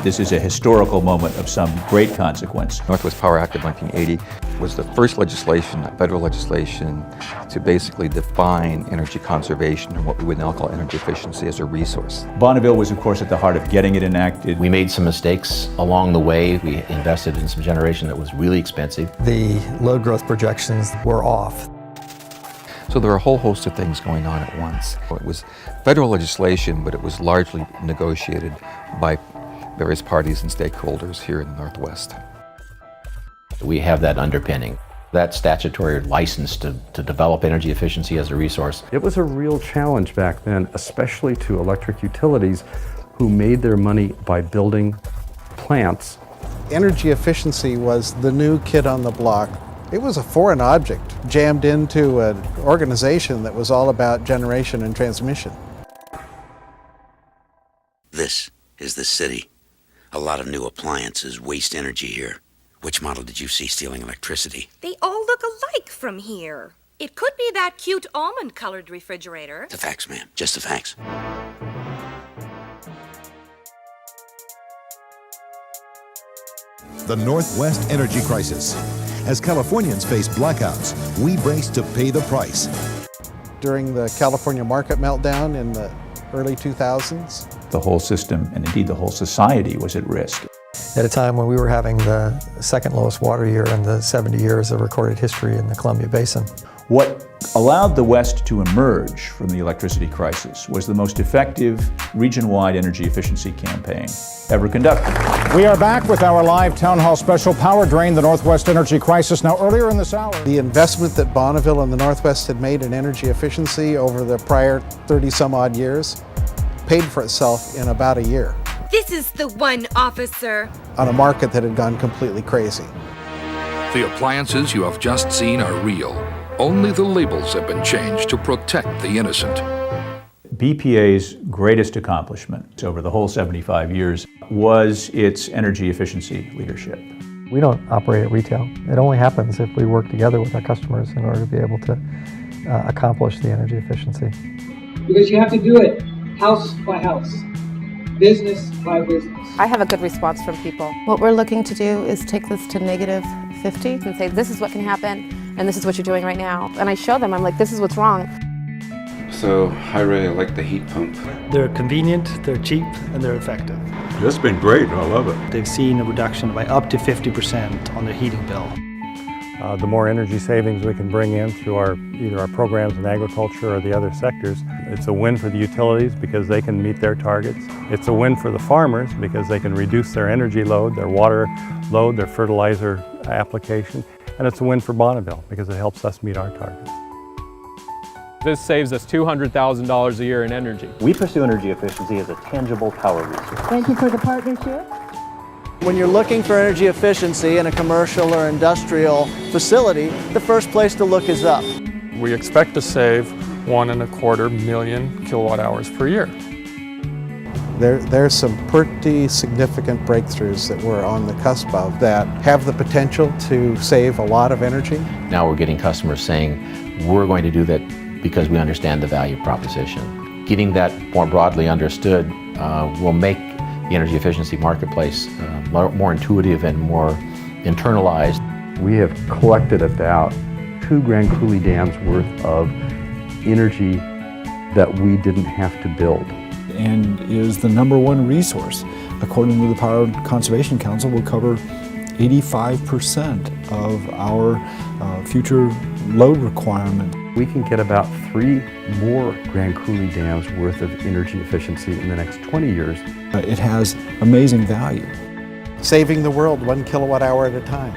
This is a historical moment of some great consequence. Northwest Power Act of 1980 was the first legislation, federal legislation, to basically define energy conservation and what we would now call energy efficiency as a resource. Bonneville was, of course, at the heart of getting it enacted. We made some mistakes along the way. We invested in some generation that was really expensive. The load growth projections were off. So there were a whole host of things going on at once. It was federal legislation, but it was largely negotiated by various parties and stakeholders here in the Northwest. We have that underpinning, that statutory license to develop energy efficiency as a resource. It was a real challenge back then, especially to electric utilities who made their money by building plants. Energy efficiency was the new kid on the block. It was a foreign object jammed into an organization that was all about generation and transmission. This is the city. A lot of new appliances waste energy here. Which model did you see stealing electricity? They all look alike from here. It could be that cute almond-colored refrigerator. The facts, ma'am. Just the facts. The Northwest energy crisis. As Californians face blackouts, we brace to pay the price. During the California market meltdown in the early 2000s, The whole system, and indeed the whole society, was at risk. At a time when we were having the second lowest water year in the 70 years of recorded history in the Columbia Basin. What allowed the West to emerge from the electricity crisis was the most effective region-wide energy efficiency campaign ever conducted. We are back with our live town hall special, Power Drain, the Northwest Energy Crisis. Now, earlier in this hour, the investment that Bonneville and the Northwest had made in energy efficiency over the prior 30-some-odd years paid for itself in about a year. This is the one, officer. On a market that had gone completely crazy. The appliances you have just seen are real. Only the labels have been changed to protect the innocent. BPA's greatest accomplishment over the whole 75 years was its energy efficiency leadership. We don't operate at retail. It only happens if we work together with our customers in order to be able to accomplish the energy efficiency. Because you have to do it house by house, business by business. I have a good response from people. What we're looking to do is take this to -50 and say, this is what can happen, and this is what you're doing right now. And I show them, I'm like, this is what's wrong. So I really like the heat pump. They're convenient, they're cheap, and they're effective. It's been great, I love it. They've seen a reduction by up to 50% on their heating bill. The more energy savings we can bring in through either our programs in agriculture or the other sectors, it's a win for the utilities because they can meet their targets. It's a win for the farmers because they can reduce their energy load, their water load, their fertilizer application. And it's a win for Bonneville because it helps us meet our targets. This saves us $200,000 a year in energy. We pursue energy efficiency as a tangible power resource. Thank you for the partnership. When you're looking for energy efficiency in a commercial or industrial facility, the first place to look is up. We expect to save 1.25 million kilowatt hours per year. There's some pretty significant breakthroughs that we're on the cusp of that have the potential to save a lot of energy. Now we're getting customers saying, we're going to do that because we understand the value proposition. Getting that more broadly understood will make the energy efficiency marketplace more intuitive and more internalized. We have collected about 2 Grand Coulee dams worth of energy that we didn't have to build. And is the #1 resource. According to the Power Conservation Council, will cover 85% of our future load requirement. We can get about 3 more Grand Coulee dams worth of energy efficiency in the next 20 years. It has amazing value. Saving the world 1 kilowatt hour at a time.